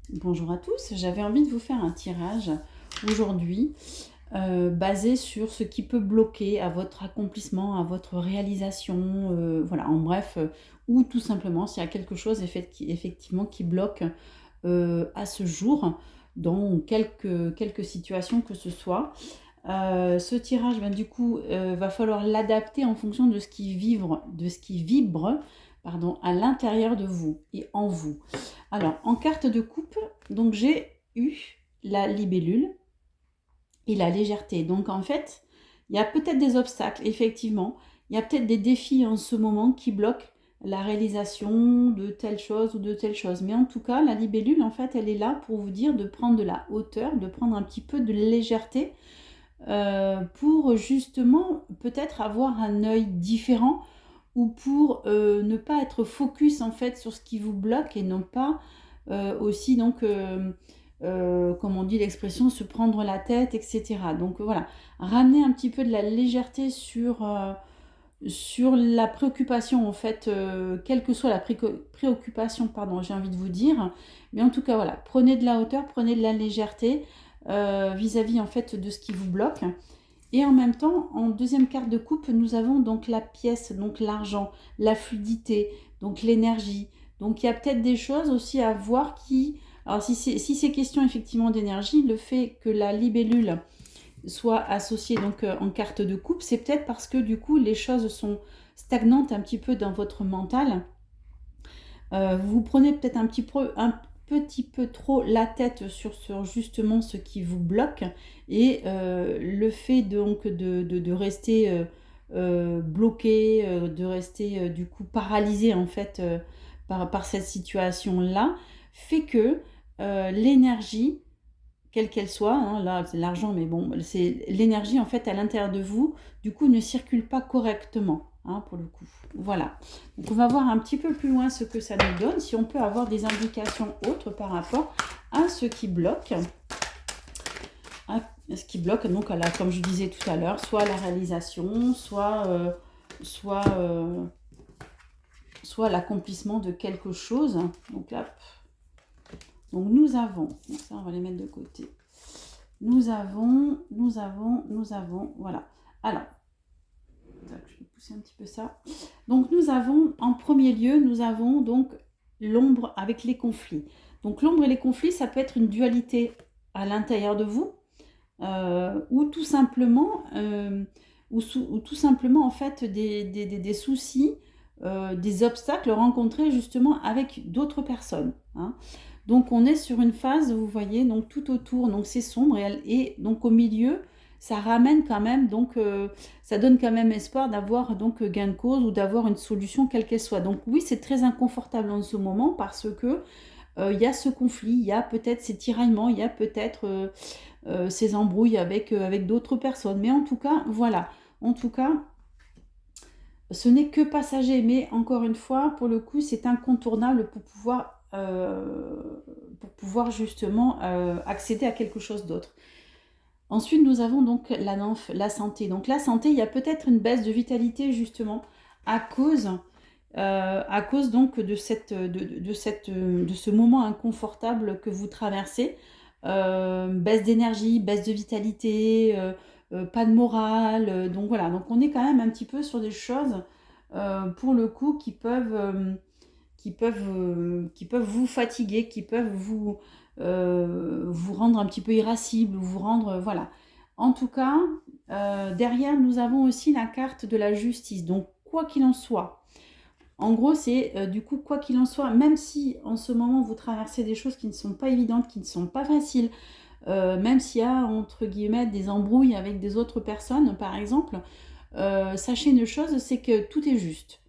Bonjour à tous, j'avais envie de vous faire un tirage aujourd'hui basé sur ce qui peut bloquer à votre accomplissement, à votre réalisation, voilà, en bref, ou tout simplement s'il y a quelque chose effectivement qui bloque à ce jour dans quelques situations que ce soit. Ce tirage, ben, du coup, va falloir l'adapter en fonction de ce qui vibre pardon, à l'intérieur de vous et en vous. Alors, en carte de coupe, donc j'ai eu la libellule et la légèreté. Donc, en fait, il y a peut-être des obstacles, effectivement. Il y a peut-être des défis en ce moment qui bloquent la réalisation de telle chose ou de telle chose. Mais en tout cas, la libellule, en fait, elle est là pour vous dire de prendre de la hauteur, de prendre un petit peu de légèreté pour justement peut-être avoir un œil différent ou pour ne pas être focus en fait sur ce qui vous bloque et non pas aussi donc comme on dit l'expression se prendre la tête, etc. Donc voilà, ramener un petit peu de la légèreté sur la préoccupation en fait, quelle que soit la préoccupation, pardon, j'ai envie de vous dire, mais en tout cas voilà, prenez de la hauteur, prenez de la légèreté vis-à-vis en fait de ce qui vous bloque. Et en même temps, en deuxième carte de coupe, nous avons donc la pièce, donc l'argent, la fluidité, donc l'énergie. Donc il y a peut-être des choses aussi à voir qui... Alors si c'est question effectivement d'énergie, le fait que la libellule soit associée donc en carte de coupe, c'est peut-être parce que du coup les choses sont stagnantes un petit peu dans votre mental. Vous prenez peut-être un petit peu trop la tête sur justement ce qui vous bloque et le fait donc de rester bloqué, de rester du coup paralysé en fait par cette situation-là, fait que l'énergie, quelle qu'elle soit, hein, là c'est l'argent, mais bon, c'est l'énergie en fait à l'intérieur de vous, du coup ne circule pas correctement, hein, pour le coup. Voilà. Donc on va voir un petit peu plus loin ce que ça nous donne, si on peut avoir des indications autres par rapport à ce qui bloque. Ce qui bloque, donc comme je disais tout à l'heure, soit la réalisation, soit, soit l'accomplissement de quelque chose. Donc là, donc nous avons, donc ça on va les mettre de côté. Nous avons, voilà. Alors, je vais pousser un petit peu ça. Donc nous avons, en premier lieu, nous avons donc l'ombre avec les conflits. Donc l'ombre et les conflits, ça peut être une dualité à l'intérieur de vous, ou tout simplement, ou tout simplement en fait des soucis, des obstacles rencontrés justement avec d'autres personnes. Hein. Donc on est sur une phase, vous voyez, donc tout autour, donc c'est sombre et donc au milieu, ça ramène quand même, donc ça donne quand même espoir d'avoir donc gain de cause ou d'avoir une solution quelle qu'elle soit. Donc oui, c'est très inconfortable en ce moment parce que il y a ce conflit, il y a peut-être ces tiraillements, il y a peut-être ces embrouilles avec d'autres personnes. Mais en tout cas, voilà. En tout cas, ce n'est que passager. Mais encore une fois, pour le coup, c'est incontournable pour pouvoir justement accéder à quelque chose d'autre. Ensuite, nous avons donc la nymphe, la santé. Donc la santé, il y a peut-être une baisse de vitalité justement à cause donc de ce moment inconfortable que vous traversez. Baisse d'énergie, baisse de vitalité, pas de morale. Donc voilà, donc on est quand même un petit peu sur des choses pour le coup qui peuvent vous fatiguer, qui peuvent vous rendre un petit peu irascible, ou vous rendre... voilà. En tout cas, derrière, nous avons aussi la carte de la justice. Donc, quoi qu'il en soit, en gros, c'est du coup, quoi qu'il en soit, même si en ce moment vous traversez des choses qui ne sont pas évidentes, qui ne sont pas faciles, même s'il y a entre guillemets des embrouilles avec des autres personnes, par exemple, sachez une chose, c'est que tout est juste.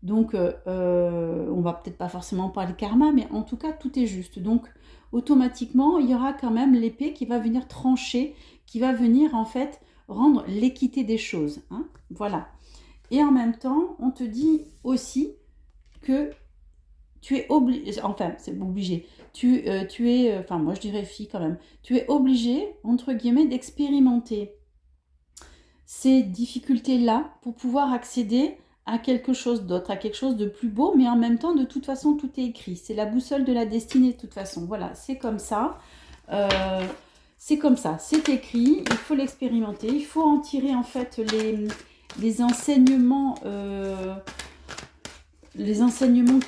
Donc, on va peut-être pas forcément parler karma, mais en tout cas, tout est juste. Donc, automatiquement, il y aura quand même l'épée qui va venir trancher, qui va venir en fait rendre l'équité des choses. Hein, voilà. Et en même temps, on te dit aussi que tu es obligé, enfin, c'est obligé, tu es, enfin, moi je dirais fille quand même, tu es obligé, entre guillemets, d'expérimenter ces difficultés-là pour pouvoir accéder à quelque chose d'autre, à quelque chose de plus beau, mais en même temps, de toute façon, tout est écrit. C'est la boussole de la destinée, de toute façon. Voilà, c'est comme ça. Euh, c'est comme ça, c'est écrit, il faut l'expérimenter, il faut en tirer en fait les enseignements,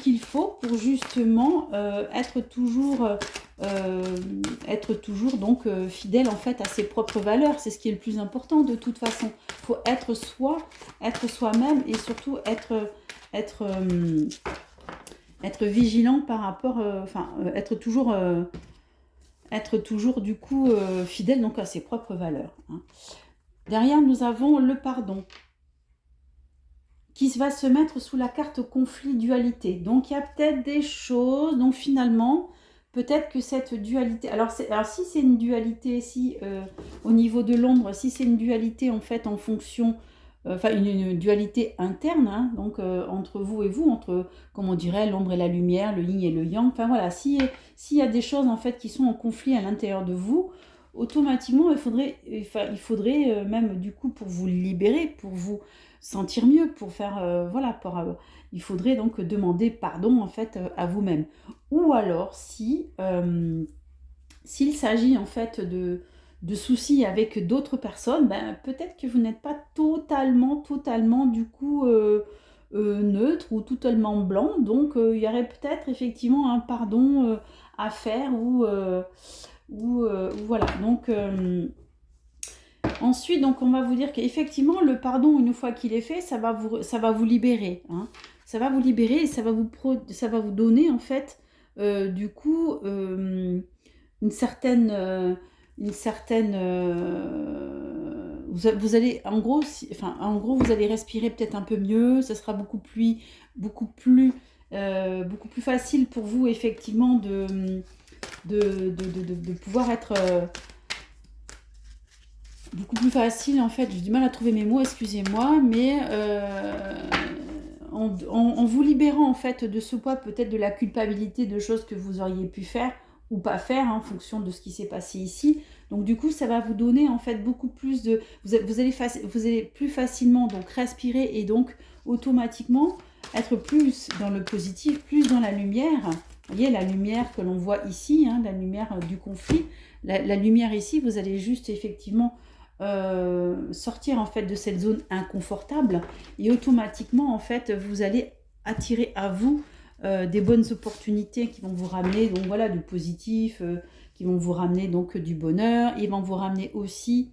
qu'il faut pour justement être toujours donc fidèle en fait à ses propres valeurs. C'est ce qui est le plus important de toute façon. Il faut être soi-même et surtout être, être vigilant par rapport, être toujours du coup fidèle donc à ses propres valeurs. Hein. Derrière, nous avons le pardon qui va se mettre sous la carte conflit-dualité. Donc, il y a peut-être des choses, donc finalement, peut-être que cette dualité... Alors si c'est une dualité, au niveau de l'ombre, si c'est une dualité en fait en fonction... une dualité interne, hein, donc entre vous et vous, entre, comme on dirait, l'ombre et la lumière, le yin et le yang. Enfin voilà, s'il y a des choses en fait qui sont en conflit à l'intérieur de vous, automatiquement, il faudrait même du coup pour vous libérer, pour vous sentir mieux, pour faire, il faudrait donc demander pardon en fait à vous-même. Ou alors, s'il s'agit en fait de soucis avec d'autres personnes, ben, peut-être que vous n'êtes pas totalement du coup neutre ou totalement blanc, donc il y aurait peut-être effectivement un pardon à faire ou voilà. Donc ensuite, donc on va vous dire qu'effectivement le pardon, une fois qu'il est fait, ça va vous libérer, hein. Ça va vous libérer et ça va vous donner en fait du coup une certaine vous allez en gros vous allez respirer peut-être un peu mieux, ça sera beaucoup plus facile pour vous effectivement de pouvoir être beaucoup plus facile en fait. J'ai du mal à trouver mes mots, excusez-moi, mais en vous libérant en fait de ce poids, peut-être de la culpabilité de choses que vous auriez pu faire ou pas faire, hein, en fonction de ce qui s'est passé ici. Donc du coup, ça va vous donner en fait beaucoup plus de... Vous allez plus facilement donc respirer et donc automatiquement être plus dans le positif, plus dans la lumière. Vous voyez, la lumière que l'on voit ici, hein, la lumière du conflit. La lumière ici, vous allez juste effectivement sortir en fait de cette zone inconfortable et automatiquement en fait vous allez attirer à vous des bonnes opportunités qui vont vous ramener donc voilà du positif, qui vont vous ramener donc du bonheur. Ils vont vous ramener aussi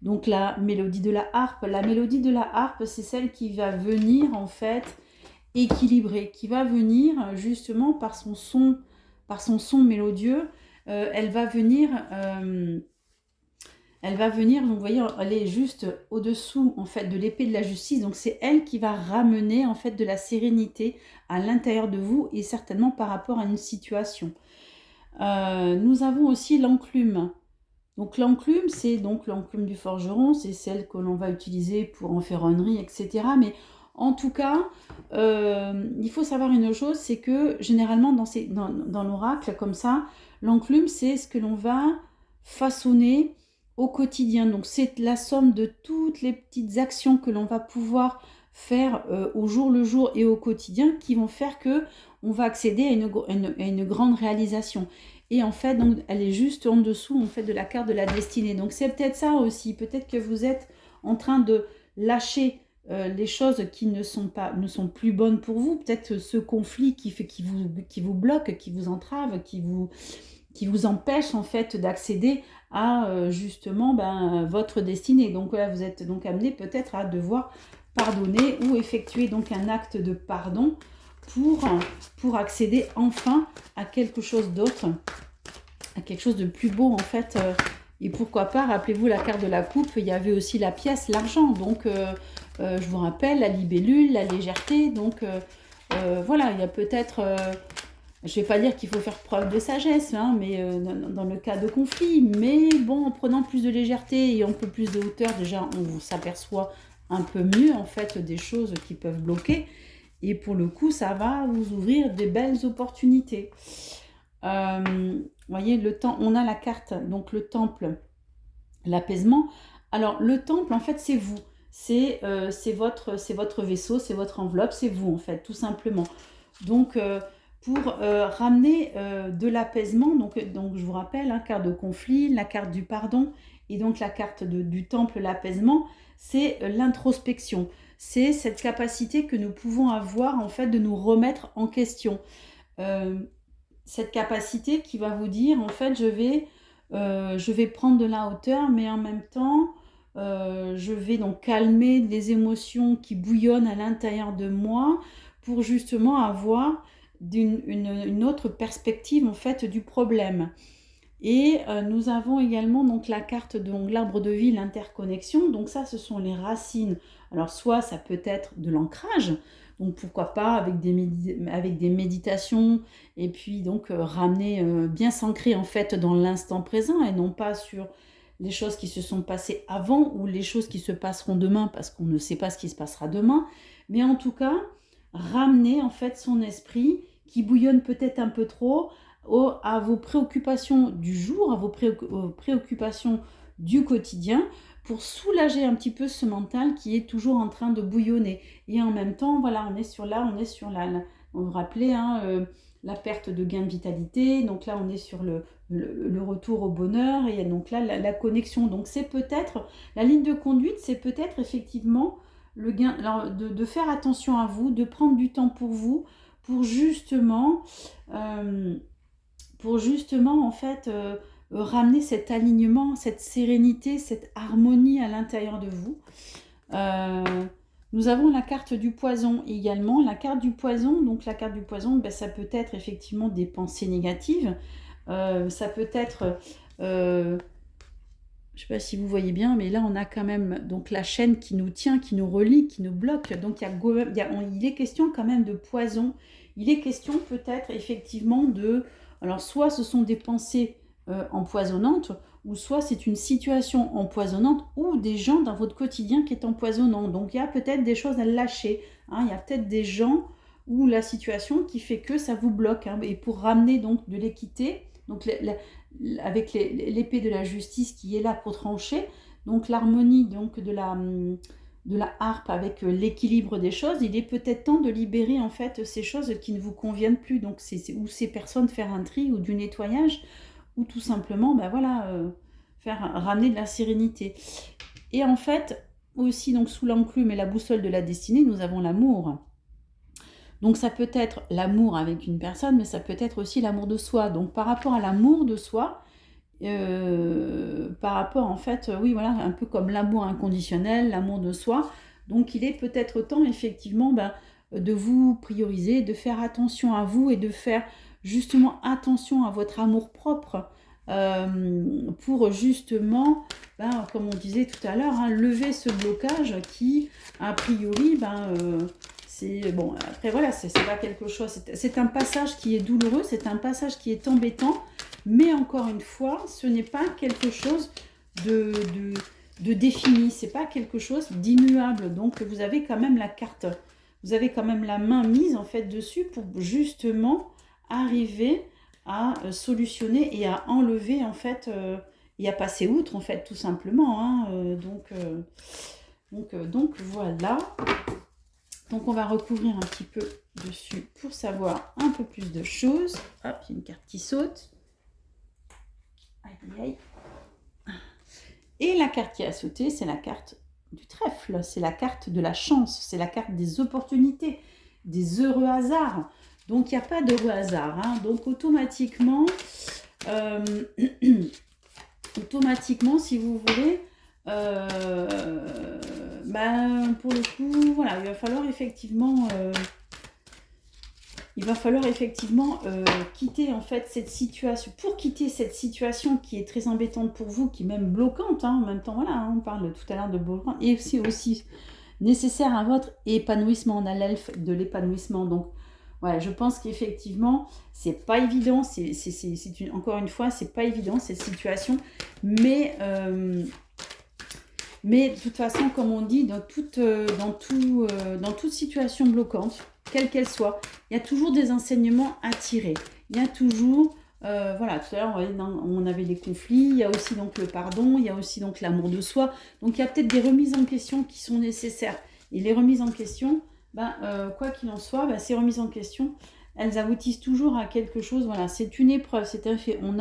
donc la mélodie de la harpe. La mélodie de la harpe, c'est celle qui va venir en fait équilibrer, qui va venir justement par son son mélodieux. Elle va venir, donc vous voyez, elle est juste au-dessous en fait de l'épée de la justice. Donc c'est elle qui va ramener en fait de la sérénité à l'intérieur de vous et certainement par rapport à une situation. Nous avons aussi l'enclume. Donc l'enclume, c'est donc l'enclume du forgeron, c'est celle que l'on va utiliser pour en ferronnerie, etc. Mais en tout cas, il faut savoir une chose, c'est que généralement dans l'oracle comme ça, l'enclume, c'est ce que l'on va façonner au quotidien. Donc c'est la somme de toutes les petites actions que l'on va pouvoir faire au jour le jour et au quotidien qui vont faire que on va accéder à une grande réalisation. Et en fait, donc, elle est juste en dessous en fait, de la carte de la destinée. Donc c'est peut-être ça aussi. Peut-être que vous êtes en train de lâcher les choses qui ne sont plus bonnes pour vous. Peut-être ce conflit qui vous bloque, qui vous entrave, qui vous empêche en fait d'accéder à justement votre destinée. Donc là, vous êtes donc amené peut-être à devoir pardonner ou effectuer donc un acte de pardon pour accéder enfin à quelque chose d'autre, à quelque chose de plus beau en fait. Et pourquoi pas, rappelez-vous la carte de la coupe, il y avait aussi la pièce, l'argent. Donc je vous rappelle, la libellule, la légèreté. Donc voilà, il y a peut-être... je ne vais pas dire qu'il faut faire preuve de sagesse, hein, mais dans le cas de conflit. Mais bon, en prenant plus de légèreté et un peu plus de hauteur, déjà, on s'aperçoit un peu mieux, en fait, des choses qui peuvent bloquer. Et pour le coup, ça va vous ouvrir des belles opportunités. Vous voyez, on a la carte, donc le temple, l'apaisement. Alors, le temple, en fait, c'est vous. c'est votre vaisseau, c'est votre enveloppe, c'est vous en fait, tout simplement. Donc, pour ramener de l'apaisement, donc je vous rappelle, hein, carte de conflit, la carte du pardon, et donc la carte du temple, l'apaisement, c'est l'introspection. C'est cette capacité que nous pouvons avoir en fait de nous remettre en question. Cette capacité qui va vous dire en fait je vais prendre de la hauteur, mais en même temps je vais donc calmer les émotions qui bouillonnent à l'intérieur de moi pour justement avoir une autre perspective en fait du problème. Et nous avons également donc la carte de l'arbre de vie, l'interconnexion. Donc ça, ce sont les racines. Alors soit ça peut être de l'ancrage, donc pourquoi pas avec des méditations, et puis donc ramener, bien s'ancrer en fait dans l'instant présent et non pas sur les choses qui se sont passées avant ou les choses qui se passeront demain parce qu'on ne sait pas ce qui se passera demain. Mais en tout cas, ramener en fait son esprit qui bouillonne peut-être un peu trop à vos préoccupations du jour, à vos préoccupations du quotidien, pour soulager un petit peu ce mental qui est toujours en train de bouillonner. Et en même temps, voilà, on est sur on vous rappelez, hein, la perte de gain de vitalité, donc là on est sur le retour au bonheur, et donc là la connexion. Donc c'est peut-être, la ligne de conduite, c'est peut-être effectivement le gain, alors, de faire attention à vous, de prendre du temps pour vous, pour justement en fait ramener cet alignement, cette sérénité, cette harmonie à l'intérieur de vous. Nous avons la carte du poison également. La carte du poison, donc la carte du poison, ben, ça peut être effectivement des pensées négatives. Ça peut être, je ne sais pas si vous voyez bien, mais là on a quand même donc la chaîne qui nous tient, qui nous relie, qui nous bloque. Donc il est question quand même de poison. Il est question peut-être effectivement de... Alors soit ce sont des pensées empoisonnantes, ou soit c'est une situation empoisonnante ou des gens dans votre quotidien qui est empoisonnant. Donc il y a peut-être des choses à lâcher. Hein. Il y a peut-être des gens ou la situation qui fait que ça vous bloque. Hein. Et pour ramener donc de l'équité, donc avec l'épée de la justice qui est là pour trancher, donc l'harmonie donc de la harpe avec l'équilibre des choses, il est peut-être temps de libérer en fait ces choses qui ne vous conviennent plus. Donc ou ces personnes faire un tri ou du nettoyage, ou tout simplement ben voilà, ramener de la sérénité. Et en fait aussi donc sous l'enclume et la boussole de la destinée, nous avons l'amour. Donc ça peut être l'amour avec une personne, mais ça peut être aussi l'amour de soi. Donc par rapport à l'amour de soi, par rapport en fait, oui voilà, un peu comme l'amour inconditionnel, l'amour de soi. Donc il est peut-être temps effectivement de vous prioriser, de faire attention à vous et de faire justement attention à votre amour propre pour justement, comme on disait tout à l'heure, hein, lever ce blocage qui a priori c'est bon. Après voilà, c'est pas quelque chose, c'est un passage qui est douloureux, c'est un passage qui est embêtant, mais encore une fois, ce n'est pas quelque chose de défini, c'est pas quelque chose d'immuable. Donc vous avez quand même la carte, vous avez quand même la main mise en fait dessus pour justement arriver à solutionner et à enlever en fait et à passer outre en fait tout simplement. Hein, donc voilà. Donc on va recouvrir un petit peu dessus pour savoir un peu plus de choses. Hop, il y a une carte qui saute. Aïe, aïe. Et la carte qui a sauté, c'est la carte du trèfle. C'est la carte de la chance. C'est la carte des opportunités, des heureux hasards. Donc il n'y a pas d'heureux hasard. Hein. Donc automatiquement, si vous voulez... pour le coup, voilà, il va falloir effectivement quitter en fait cette situation. Pour quitter cette situation qui est très embêtante pour vous, qui est même bloquante, hein, en même temps, voilà, hein, on parle tout à l'heure de bloquante, et c'est aussi nécessaire à votre épanouissement. On a l'elfe de l'épanouissement, donc voilà, je pense qu'effectivement, c'est pas évident, encore une fois, c'est pas évident cette situation, mais de toute façon, comme on dit, dans toute situation bloquante, quelle qu'elle soit, il y a toujours des enseignements à tirer. Il y a toujours Voilà, tout à l'heure, on avait les conflits, il y a aussi donc le pardon, il y a aussi donc l'amour de soi. Donc, il y a peut-être des remises en question qui sont nécessaires. Et les remises en question, quoi qu'il en soit, ces remises en question, elles aboutissent toujours à quelque chose. Voilà, c'est une épreuve, c'est un fait. On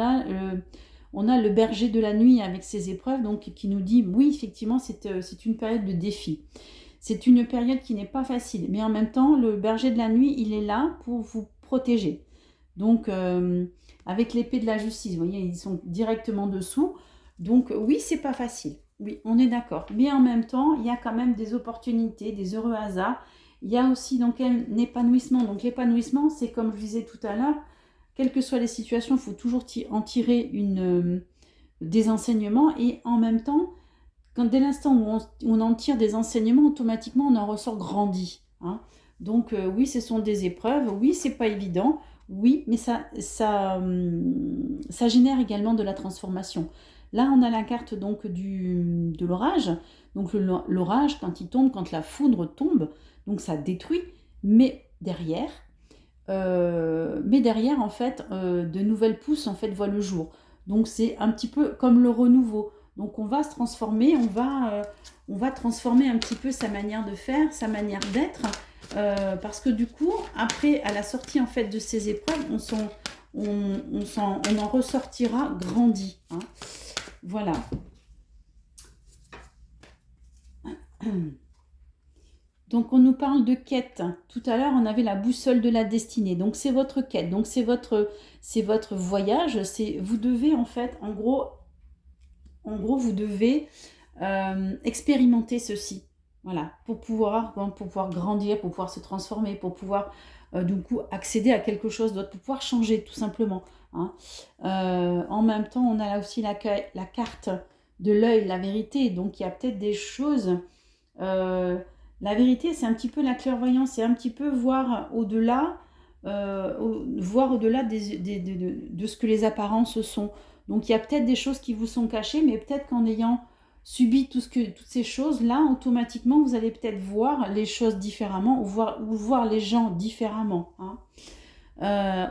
a le berger de la nuit avec ses épreuves, donc qui nous dit, oui, effectivement, c'est une période de défi. C'est une période qui n'est pas facile, mais en même temps, le berger de la nuit, il est là pour vous protéger. Donc, avec l'épée de la justice, vous voyez, ils sont directement dessous. Donc, oui, c'est pas facile. Oui, on est d'accord. Mais en même temps, il y a quand même des opportunités, des heureux hasards. Il y a aussi donc un épanouissement. Donc, l'épanouissement, c'est comme je disais tout à l'heure, quelles que soient les situations, il faut toujours en tirer des enseignements. Et en même temps, dès l'instant où on en tire des enseignements, automatiquement, on en ressort grandi. Hein. Donc, oui, ce sont des épreuves. Oui, c'est pas évident. Oui, mais ça génère également de la transformation. Là, on a la carte donc de l'orage. Donc, l'orage, quand il tombe, quand la foudre tombe, donc ça détruit. Mais derrière, en fait, de nouvelles pousses en fait voient le jour. Donc c'est un petit peu comme le renouveau. Donc on va se transformer, on va transformer un petit peu sa manière de faire, sa manière d'être, parce que du coup, après, à la sortie en fait de ces épreuves, on en ressortira grandi. Hein. Voilà. Donc on nous parle de quête. Tout à l'heure, on avait la boussole de la destinée. Donc c'est votre quête. Donc c'est votre voyage. Vous devez en fait, en gros, vous devez expérimenter ceci. Voilà, pour pouvoir grandir, pour pouvoir se transformer, pour pouvoir du coup accéder à quelque chose d'autre, pour pouvoir changer tout simplement. Hein. En même temps, on a là aussi la carte de l'œil, la vérité. Donc il y a peut-être des choses. La vérité, c'est un petit peu la clairvoyance, c'est un petit peu voir au-delà, voir au-delà de ce que les apparences sont. Donc il y a peut-être des choses qui vous sont cachées, mais peut-être qu'en ayant subi toutes ces choses-là, automatiquement, vous allez peut-être voir les choses différemment ou voir les gens différemment. Hein.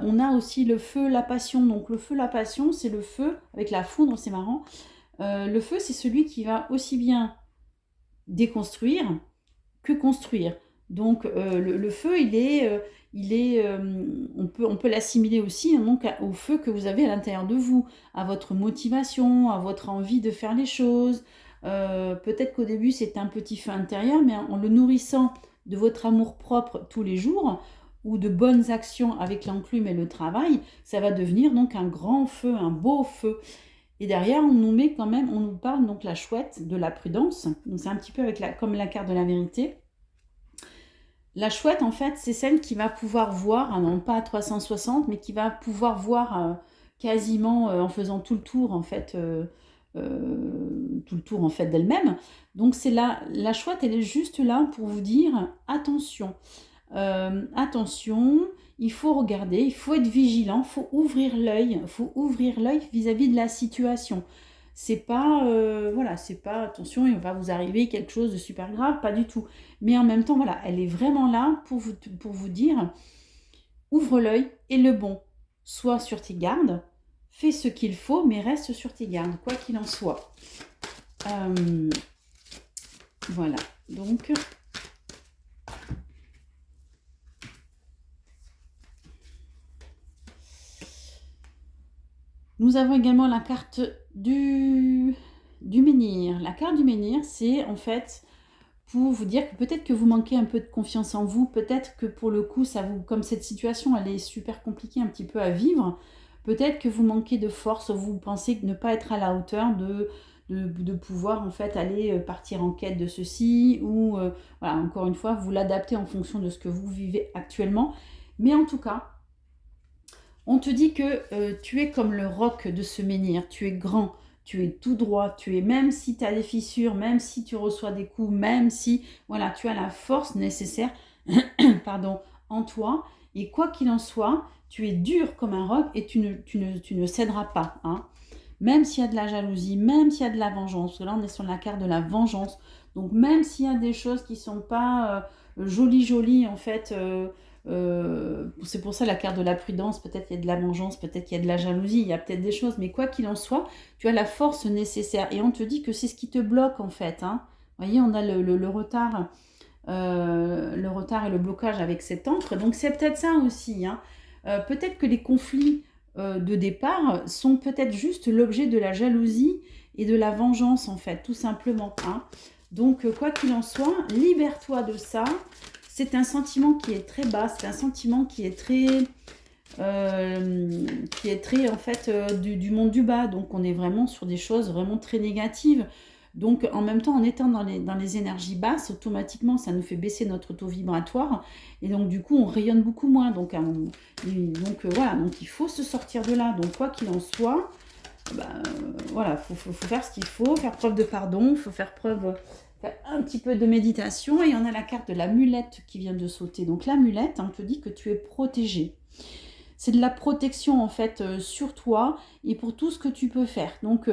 On a aussi le feu, la passion. Donc le feu, la passion, c'est le feu, avec la foudre, c'est marrant. Le feu, c'est celui qui va aussi bien déconstruire que construire. Donc le feu, on peut l'assimiler aussi donc, au feu que vous avez à l'intérieur de vous, à votre motivation, à votre envie de faire les choses. Peut-être qu'au début c'est un petit feu intérieur, mais en le nourrissant de votre amour-propre tous les jours, ou de bonnes actions avec l'enclume et le travail, ça va devenir donc un grand feu, un beau feu. Et derrière, on nous parle donc la chouette de la prudence. Donc c'est un petit peu comme la carte de la vérité. La chouette, en fait, c'est celle qui va pouvoir voir, non pas à 360, mais qui va pouvoir voir quasiment en faisant tout le tour, en fait, d'elle-même. Donc c'est la chouette, elle est juste là pour vous dire attention, attention, il faut regarder, il faut être vigilant, il faut ouvrir l'œil vis-à-vis de la situation. C'est pas, c'est pas attention, il va vous arriver quelque chose de super grave, pas du tout. Mais en même temps, voilà, elle est vraiment là pour vous dire, ouvre l'œil et le bon. Sois sur tes gardes, fais ce qu'il faut, mais reste sur tes gardes, quoi qu'il en soit. Voilà, donc... Nous avons également la carte du menhir. La carte du menhir, c'est en fait pour vous dire que peut-être que vous manquez un peu de confiance en vous, peut-être que pour le coup, comme cette situation, elle est super compliquée un petit peu à vivre, peut-être que vous manquez de force, vous pensez ne pas être à la hauteur de pouvoir en fait aller partir en quête de ceci, ou voilà, encore une fois, vous l'adaptez en fonction de ce que vous vivez actuellement. Mais en tout cas, on te dit que tu es comme le roc de ce menhir, tu es grand, tu es tout droit, même si tu as des fissures, même si tu reçois des coups, même si voilà, tu as la force nécessaire pardon, en toi. Et quoi qu'il en soit, tu es dur comme un roc et tu ne céderas pas. Hein. Même s'il y a de la jalousie, même s'il y a de la vengeance, parce que là on est sur la carte de la vengeance, donc même s'il y a des choses qui ne sont pas jolies en fait, C'est pour ça la carte de la prudence, peut-être il y a de la vengeance, peut-être qu'il y a de la jalousie, il y a peut-être des choses, mais quoi qu'il en soit, tu as la force nécessaire. Et on te dit que c'est ce qui te bloque en fait, hein. Vous voyez, on a le retard, le retard et le blocage avec cette encre, donc c'est peut-être ça aussi, hein. Peut-être que les conflits de départ sont peut-être juste l'objet de la jalousie et de la vengeance en fait, tout simplement, hein. Donc quoi qu'il en soit, libère-toi de ça. C'est un sentiment qui est très bas, c'est un sentiment qui est très en fait du monde du bas. Donc on est vraiment sur des choses vraiment très négatives. Donc en même temps, en étant dans les énergies basses, automatiquement ça nous fait baisser notre taux vibratoire et donc du coup on rayonne beaucoup moins. Donc, voilà, donc il faut se sortir de là. Donc quoi qu'il en soit, voilà, faut faire ce qu'il faut, faire preuve de pardon, il faut faire un petit peu de méditation. Et on a la carte de l'amulette qui vient de sauter. Donc l'amulette, on te dit que tu es protégé. C'est de la protection en fait sur toi et pour tout ce que tu peux faire. Donc,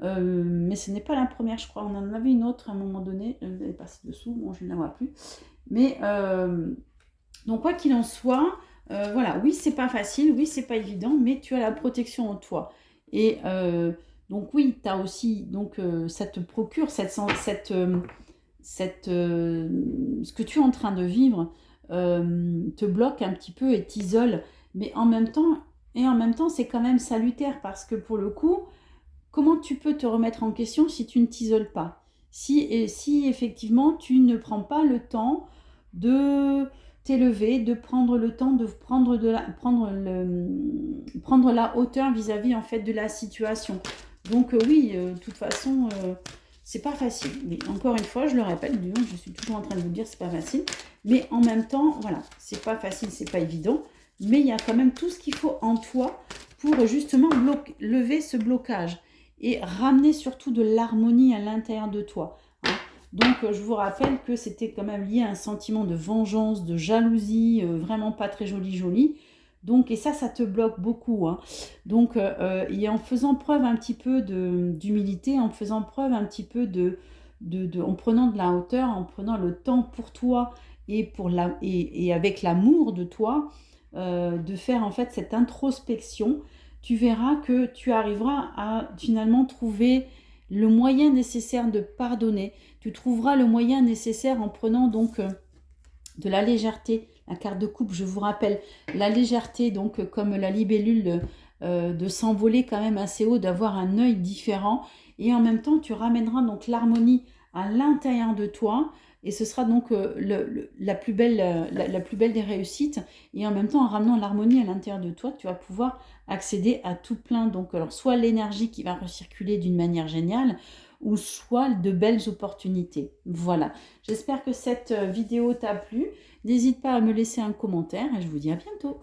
mais ce n'est pas la première, je crois. On en avait une autre à un moment donné. Elle est passée dessous. Bon, je ne la vois plus. Mais donc quoi qu'il en soit, voilà, oui, c'est pas facile, oui, c'est pas évident, mais tu as la protection en toi. Et donc oui, tu as aussi, donc ça te procure ce que tu es en train de vivre te bloque un petit peu et t'isole, mais en même temps, c'est quand même salutaire parce que pour le coup, comment tu peux te remettre en question si tu ne t'isoles pas? Si effectivement tu ne prends pas le temps de t'élever, de prendre le temps de prendre la hauteur vis-à-vis en fait de la situation. Donc oui, de toute façon, c'est pas facile. Mais encore une fois, je le répète, je suis toujours en train de vous dire, c'est pas facile. Mais en même temps, voilà, c'est pas facile, c'est pas évident. Mais il y a quand même tout ce qu'il faut en toi pour justement lever ce blocage et ramener surtout de l'harmonie à l'intérieur de toi, hein. Donc, je vous rappelle que c'était quand même lié à un sentiment de vengeance, de jalousie, vraiment pas très joli. Donc, et ça te bloque beaucoup, hein. Donc, et en faisant preuve un petit peu d'humilité, en faisant preuve un petit peu en prenant de la hauteur, en prenant le temps pour toi et avec l'amour de toi, de faire en fait cette introspection, tu verras que tu arriveras à finalement trouver le moyen nécessaire de pardonner. Tu trouveras le moyen nécessaire en prenant donc de la légèreté. La carte de coupe, je vous rappelle, la légèreté, donc comme la libellule, de s'envoler quand même assez haut, d'avoir un œil différent. Et en même temps, tu ramèneras donc l'harmonie à l'intérieur de toi. Et ce sera donc la plus belle des réussites. Et en même temps, en ramenant l'harmonie à l'intérieur de toi, tu vas pouvoir accéder à tout plein. Donc, alors, soit l'énergie qui va recirculer d'une manière géniale, ou soit de belles opportunités. Voilà. J'espère que cette vidéo t'a plu. N'hésite pas à me laisser un commentaire et je vous dis à bientôt.